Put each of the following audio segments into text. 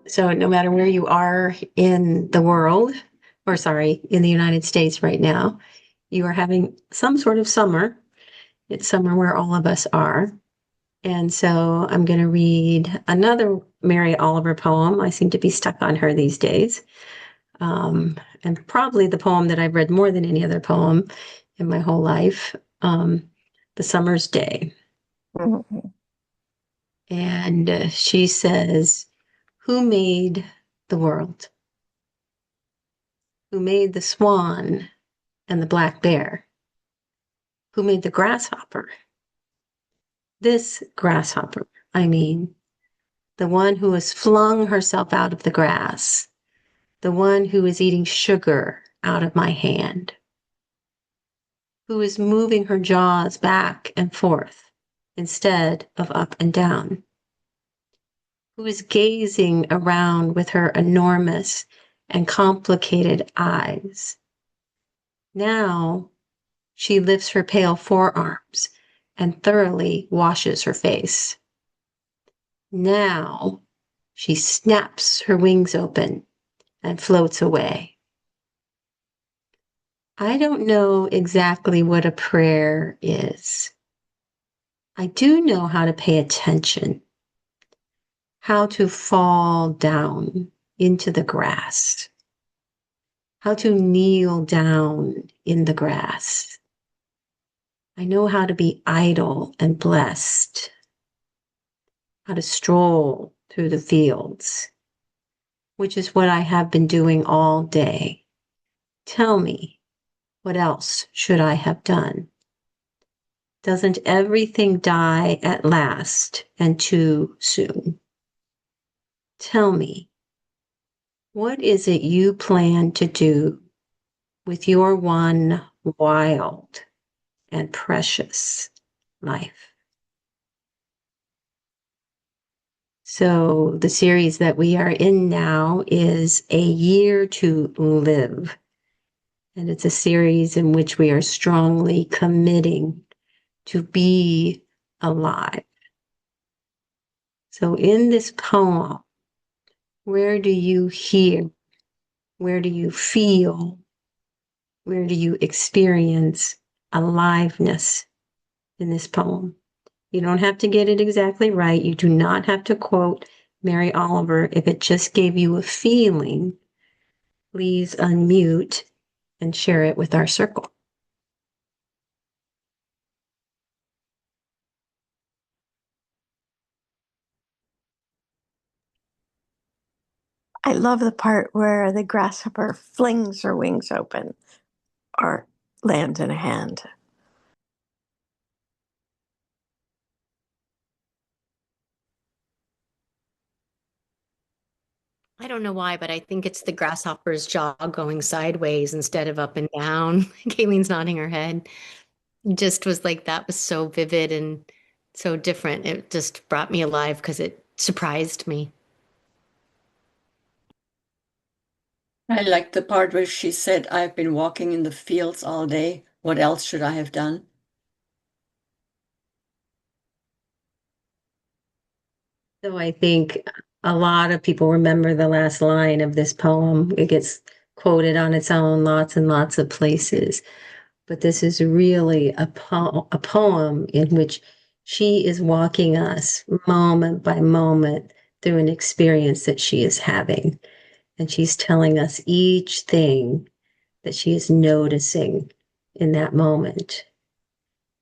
So no matter where you are in the world, or sorry, in the United States right now, you are having some sort of summer. It's summer where all of us are. And so I'm going to read another Mary Oliver poem. I seem to be stuck on her these days. And probably the poem that I've read more than any other poem in my whole life, The Summer's Day. Mhm. And she says, who made the world? Who made the swan and the black bear? Who made the grasshopper? This grasshopper, I mean, the one who has flung herself out of the grass, the one who is eating sugar out of my hand, who is moving her jaws back and forth instead of up and down, who is gazing around with her enormous and complicated eyes. Now she lifts her pale forearms and thoroughly washes her face. Now she snaps her wings open and floats away. I don't know exactly what a prayer is. I do know how to pay attention, how to fall down into the grass, how to kneel down in the grass. I know how to be idle and blessed, how to stroll through the fields, which is what I have been doing all day. Tell me, what else should I have done? Doesn't everything die at last and too soon? Tell me, what is it you plan to do with your one wild and precious life? So, the series that we are in now is A Year to Live. And it's a series in which we are strongly committing to be alive. So, in this poem, where do you hear? Where do you feel? Where do you experience aliveness in this poem? You don't have to get it exactly right. You do not have to quote Mary Oliver. If it just gave you a feeling, please unmute and share it with our circle. I love the part where the grasshopper flings her wings open or lands in a hand. I don't know why, but I think it's the grasshopper's jaw going sideways instead of up and down. Kayleen's nodding her head. Just was like, that was so vivid and so different. It just brought me alive because it surprised me. I like the part where she said, I've been walking in the fields all day. What else should I have done? So I think a lot of people remember the last line of this poem. It gets quoted on its own lots and lots of places. But this is really a poem in which she is walking us moment by moment through an experience that she is having. And she's telling us each thing that she is noticing in that moment.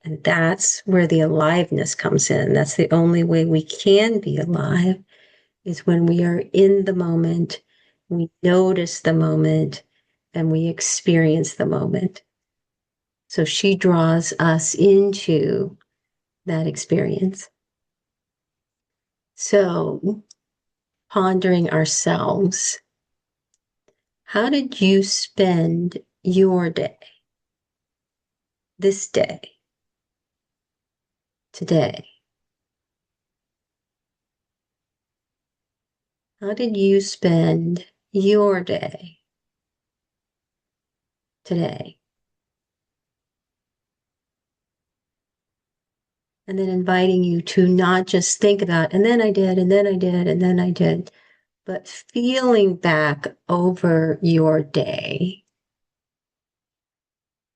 And that's where the aliveness comes in. That's the only way we can be alive is when we are in the moment, we notice the moment, and we experience the moment. So she draws us into that experience. So, pondering ourselves, how did you spend your day, this day, today? How did you spend your day today? And then inviting you to not just think about, and then I did, and then I did, and then I did, but feeling back over your day,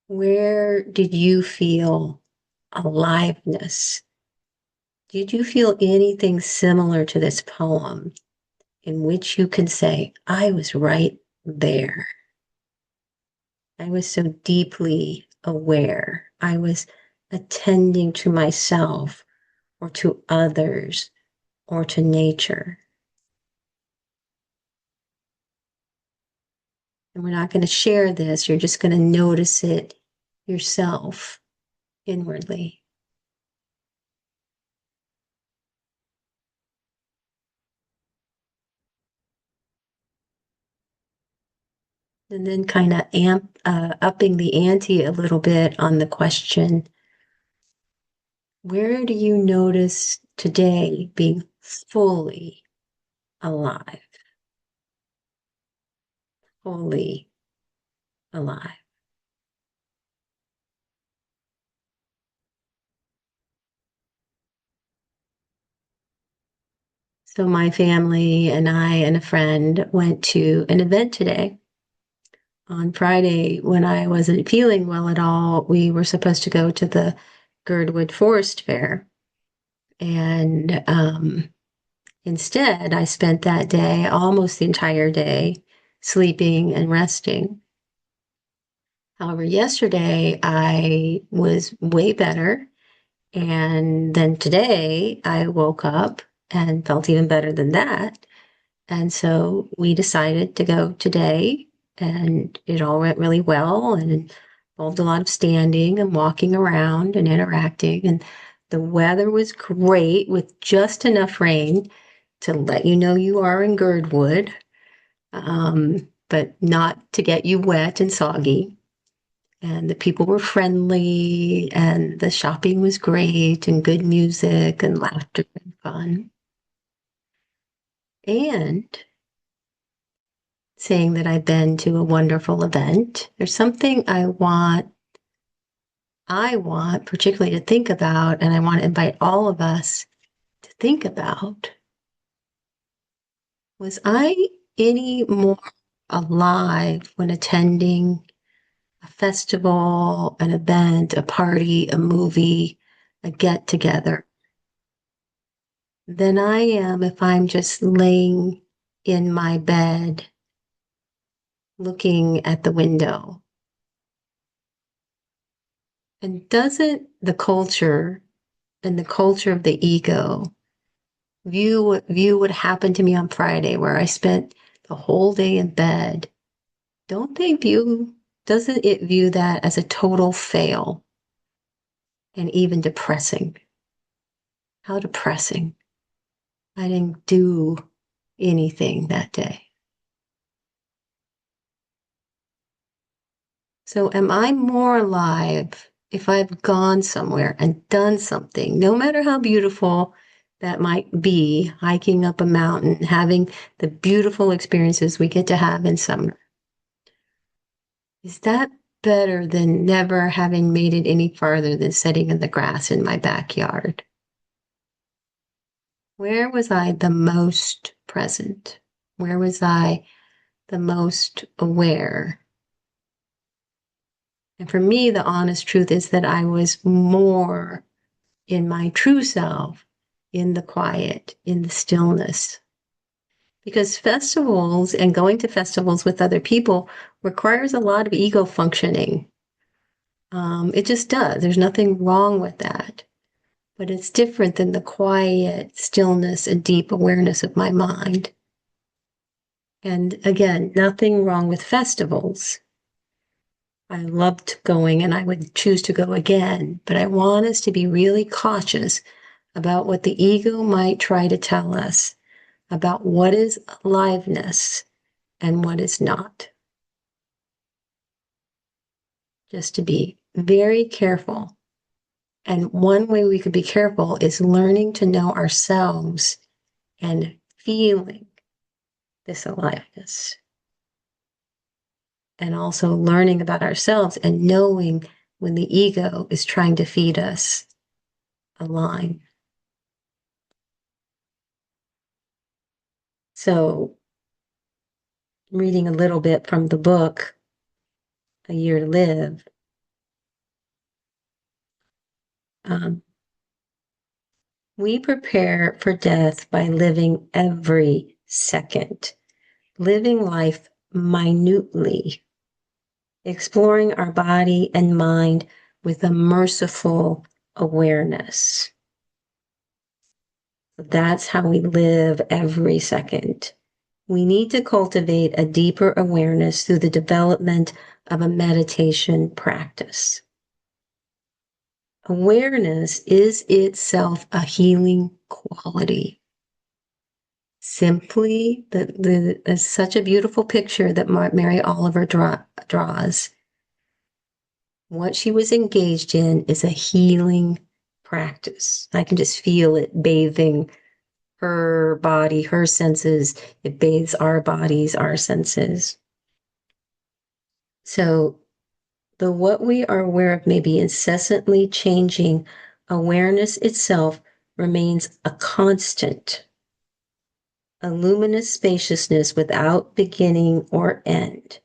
where did you feel aliveness? Did you feel anything similar to this poem in which you can say, I was right there? I was so deeply aware. I was attending to myself or to others or to nature. And we're not going to share this. You're just going to notice it yourself inwardly. And then kind of upping the ante a little bit on the question, where do you notice today being fully alive? Fully alive. So my family and I and a friend went to an event today. On Friday, when I wasn't feeling well at all, we were supposed to go to the Girdwood Forest Fair. And instead, I spent that day, almost the entire day, sleeping and resting. However, yesterday I was way better. And then today I woke up and felt even better than that. And so we decided to go today, and it all went really well and involved a lot of standing and walking around and interacting. And the weather was great with just enough rain to let you know you are in Girdwood, but not to get you wet and soggy. And the people were friendly, and the shopping was great, and good music and laughter and fun. And saying that I've been to a wonderful event, there's something I want particularly to think about, and I want to invite all of us to think about. Was I any more alive when attending a festival, an event, a party, a movie, a get together than I am if I'm just laying in my bed looking at the window? And doesn't the culture and the culture of the ego view what happened to me on Friday, where I spent the whole day in bed? Doesn't it view that as a total fail and even depressing? How depressing. I didn't do anything that day. So am I more alive if I've gone somewhere and done something, no matter how beautiful that might be, hiking up a mountain, having the beautiful experiences we get to have in summer? Is that better than never having made it any farther than sitting in the grass in my backyard? Where was I the most present? Where was I the most aware? And for me, the honest truth is that I was more in my true self, in the quiet, in the stillness. Because festivals and going to festivals with other people requires a lot of ego functioning. It just does. There's nothing wrong with that. But it's different than the quiet stillness and deep awareness of my mind. And again, nothing wrong with festivals. I loved going and I would choose to go again, but I want us to be really cautious about what the ego might try to tell us about what is aliveness and what is not. Just to be very careful. And one way we could be careful is learning to know ourselves and feeling this aliveness. And also learning about ourselves and knowing when the ego is trying to feed us a line. So reading a little bit from the book, A Year to Live. We prepare for death by living every second, living life minutely, exploring our body and mind with a merciful awareness. That's how we live every second. We need to cultivate a deeper awareness through the development of a meditation practice. Awareness is itself a healing quality. Simply, it's such a beautiful picture that Mary Oliver draws. What she was engaged in is a healing practice. I can just feel it bathing her body, her senses. It bathes our bodies, our senses. So what we are aware of may be incessantly changing, awareness itself remains a constant, a luminous spaciousness without beginning or end.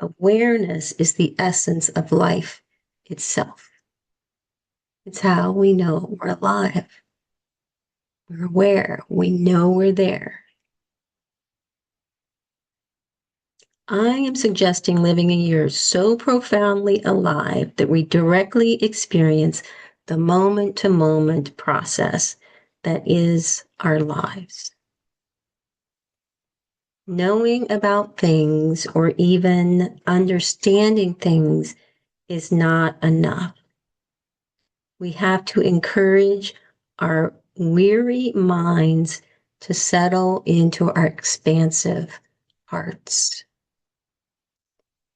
Awareness is the essence of life itself. It's how we know we're alive. We're aware. We know we're there. I am suggesting living a year so profoundly alive that we directly experience the moment-to-moment process that is our lives. Knowing about things or even understanding things is not enough. We have to encourage our weary minds to settle into our expansive hearts.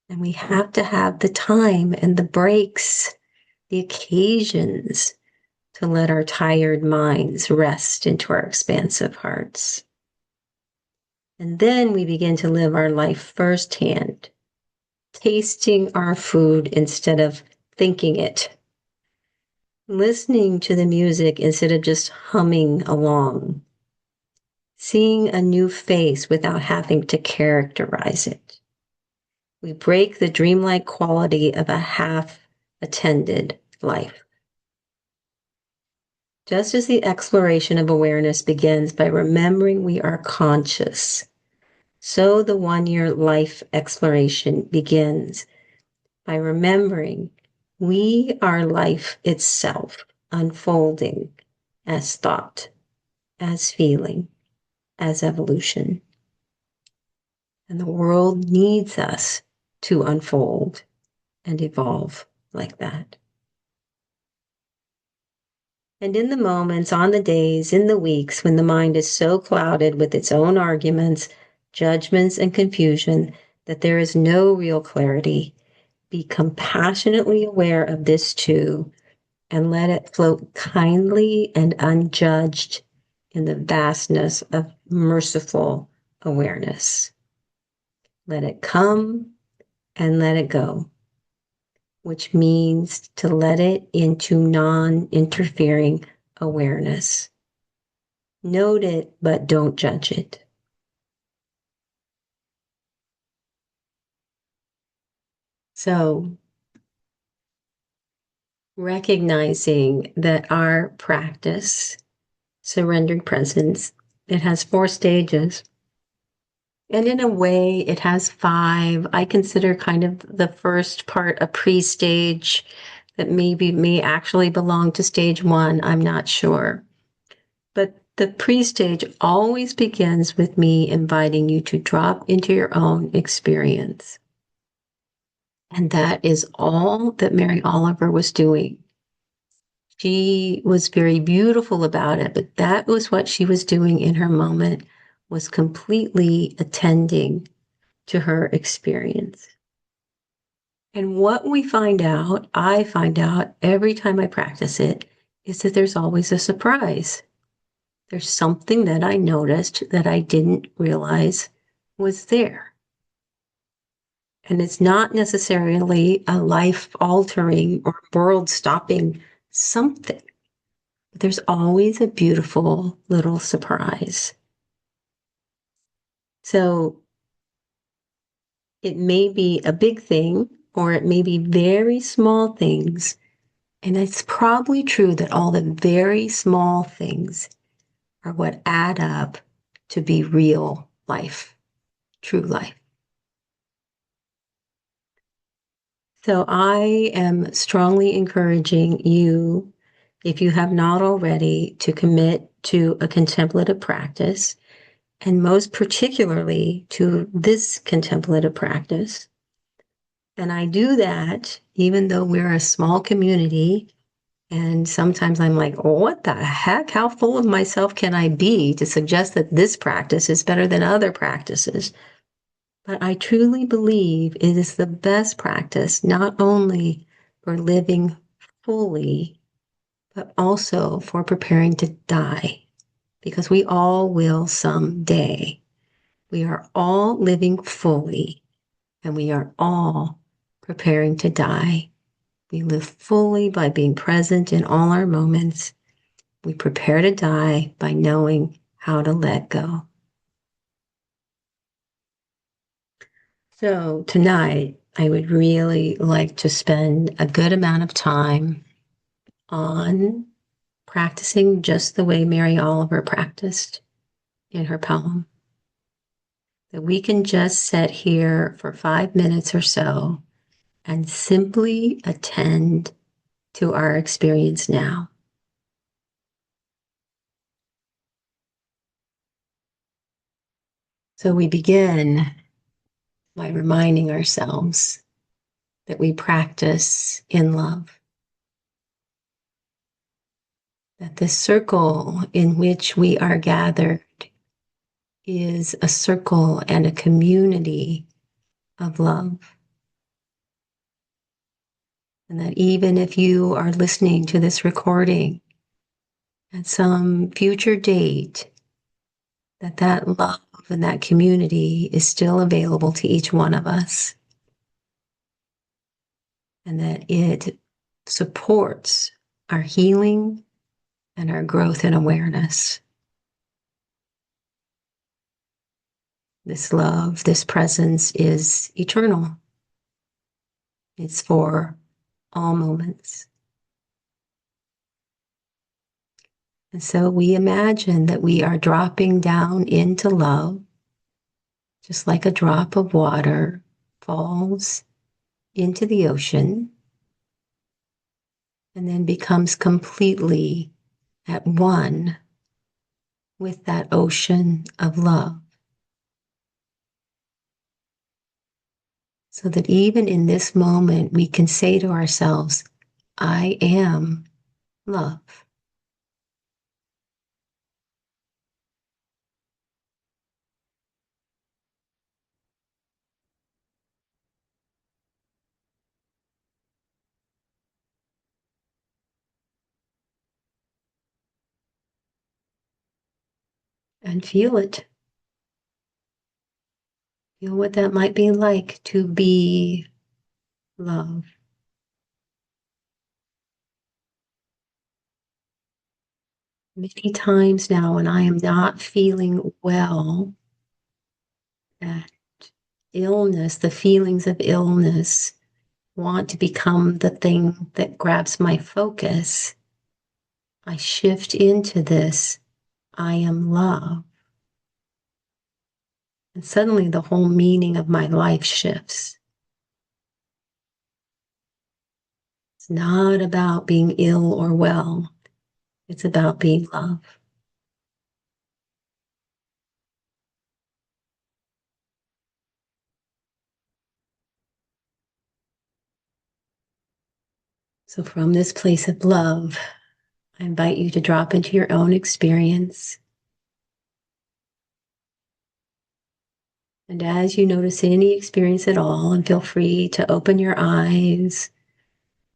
And we have to have the time and the breaks, the occasions to let our tired minds rest into our expansive hearts. And then we begin to live our life firsthand, tasting our food instead of thinking it, listening to the music instead of just humming along, seeing a new face without having to characterize it. We break the dreamlike quality of a half-attended life. Just as the exploration of awareness begins by remembering we are conscious, so the one-year life exploration begins by remembering we are life itself, unfolding as thought, as feeling, as evolution. And the world needs us to unfold and evolve like that. And in the moments, on the days, in the weeks when the mind is so clouded with its own arguments, judgments, and confusion that there is no real clarity, be compassionately aware of this too, and let it float kindly and unjudged in the vastness of merciful awareness. Let it come and let it go, which means to let it into non-interfering awareness. Note it, but don't judge it. So, recognizing that our practice, surrendered presence, it has 4 stages. And in a way, it has 5. I consider kind of the first part a pre-stage that maybe may actually belong to stage 1. I'm not sure. But the pre-stage always begins with me inviting you to drop into your own experience. And that is all that Mary Oliver was doing. She was very beautiful about it, but that was what she was doing in her moment, was completely attending to her experience. And what we find out, I find out every time I practice it, is that there's always a surprise. There's something that I noticed that I didn't realize was there. And it's not necessarily a life-altering or world-stopping something. But there's always a beautiful little surprise. So It may be a big thing, or it may be very small things. And it's probably true that all the very small things are what add up to be real life, true life. So I am strongly encouraging you, if you have not already, to commit to a contemplative practice, and most particularly to this contemplative practice. And I do that even though we're a small community. And sometimes I'm like, oh, what the heck? How full of myself can I be to suggest that this practice is better than other practices? But I truly believe it is the best practice, not only for living fully, but also for preparing to die, because we all will someday. We are all living fully, and we are all preparing to die. We live fully by being present in all our moments. We prepare to die by knowing how to let go. So tonight, I would really like to spend a good amount of time on practicing just the way Mary Oliver practiced in her poem. That we can just sit here for 5 minutes or so and simply attend to our experience now. So we begin by reminding ourselves that we practice in love. That the circle in which we are gathered is a circle and a community of love. And that even if you are listening to this recording at some future date, that love and that community is still available to each one of us. And that it supports our healing and our growth in awareness. This love, this presence is eternal. It's for all moments. And so we imagine that we are dropping down into love, just like a drop of water falls into the ocean and then becomes completely at one with that ocean of love. So that even in this moment, we can say to ourselves, I am love. And feel it. Feel what that might be like to be love. Many times now, when I am not feeling well, that illness, the feelings of illness, want to become the thing that grabs my focus, I shift into this, I am love. And suddenly the whole meaning of my life shifts. It's not about being ill or well. It's about being love. So from this place of love, I invite you to drop into your own experience. And as you notice any experience at all, and feel free to open your eyes,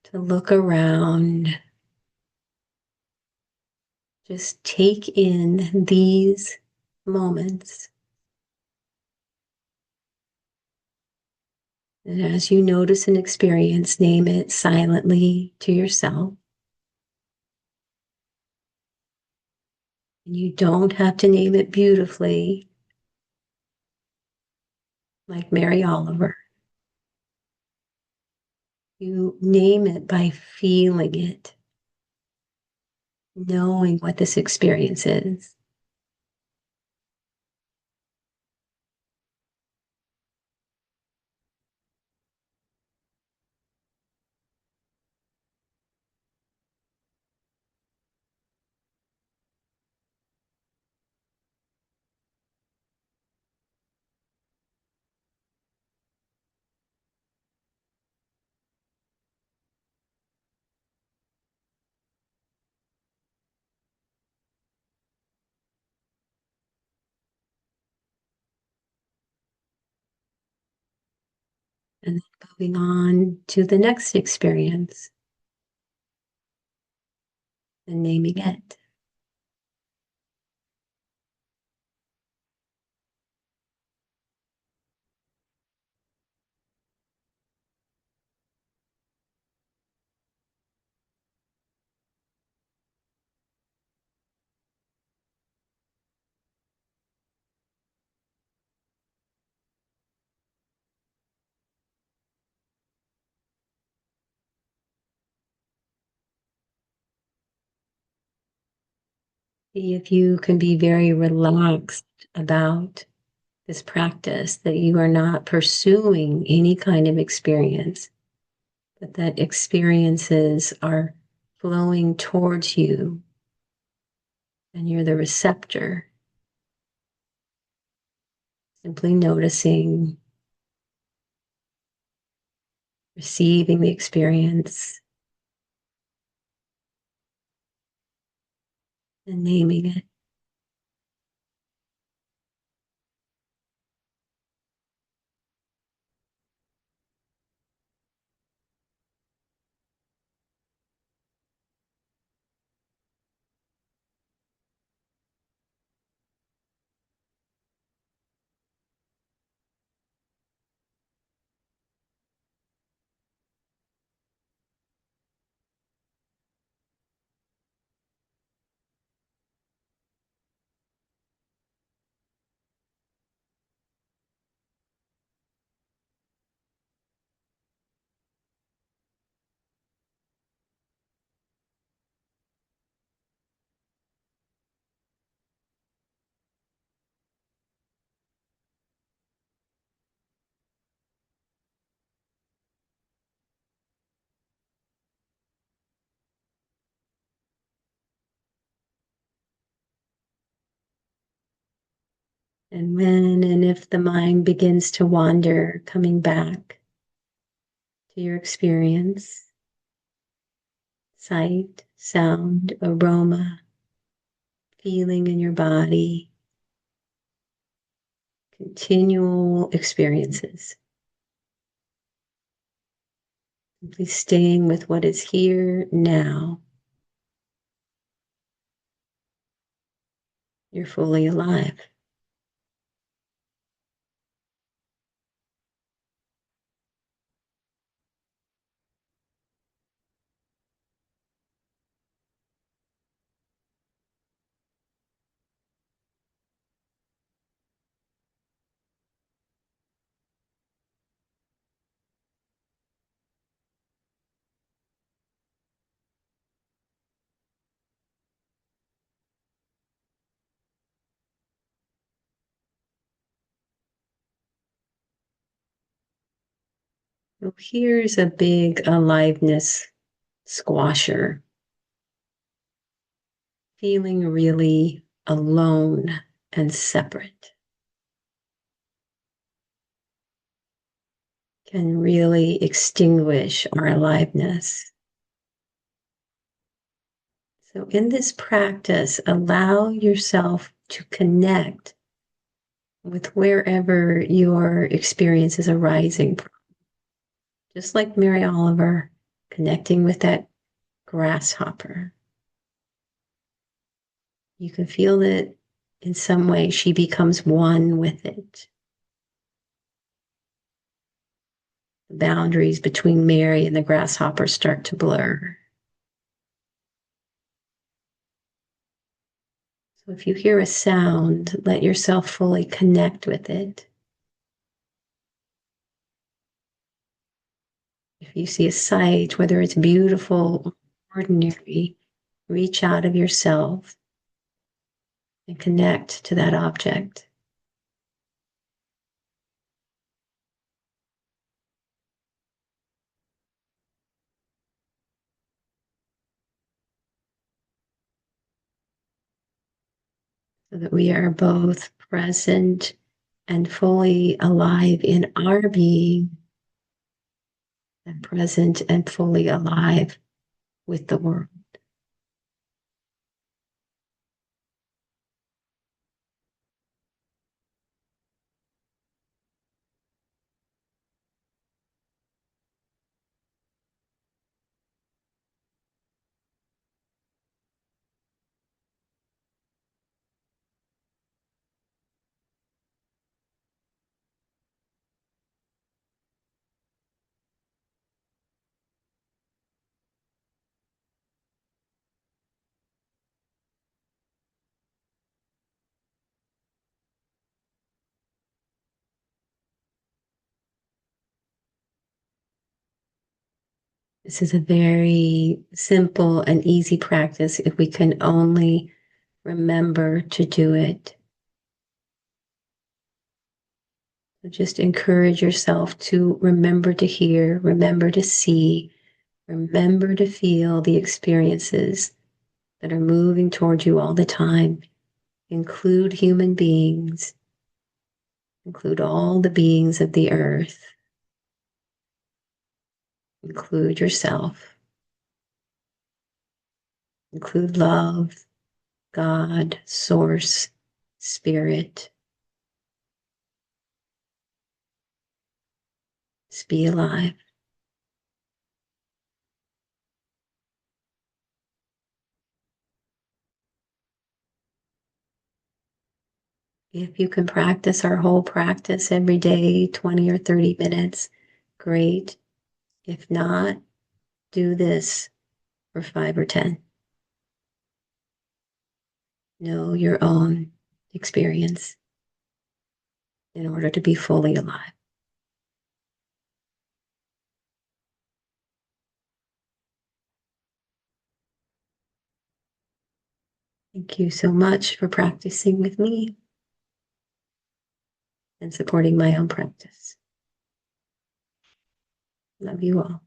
to look around, just take in these moments. And as you notice an experience, name it silently to yourself. And you don't have to name it beautifully. like Mary Oliver. You name it by feeling it, knowing what this experience is. And then moving on to the next experience and naming it. See if you can be very relaxed about this practice, that you are not pursuing any kind of experience, but that experiences are flowing towards you and you're the receptor, simply noticing, receiving the experience, and naming it. And when and if the mind begins to wander, coming back to your experience, sight, sound, aroma, feeling in your body, continual experiences. Simply staying with what is here now. You're fully alive. So here's a big aliveness squasher. Feeling really alone and separate can really extinguish our aliveness. So in this practice, allow yourself to connect with wherever your experience is arising from. Just like Mary Oliver, connecting with that grasshopper. You can feel that in some way she becomes one with it. The boundaries between Mary and the grasshopper start to blur. So if you hear a sound, let yourself fully connect with it. If you see a sight, whether it's beautiful or ordinary, reach out of yourself and connect to that object. So that we are both present and fully alive in our being, and present and fully alive with the world. This is a very simple and easy practice if we can only remember to do it. So just encourage yourself to remember to hear, remember to see, remember to feel the experiences that are moving toward you all the time. Include human beings, include all the beings of the earth, include yourself, include love, God, source, spirit. Just be alive. If you can practice our whole practice every day, 20 or 30 minutes, great. If not, do this for 5 or 10. Know your own experience in order to be fully alive. Thank you so much for practicing with me and supporting my own practice. Love you all.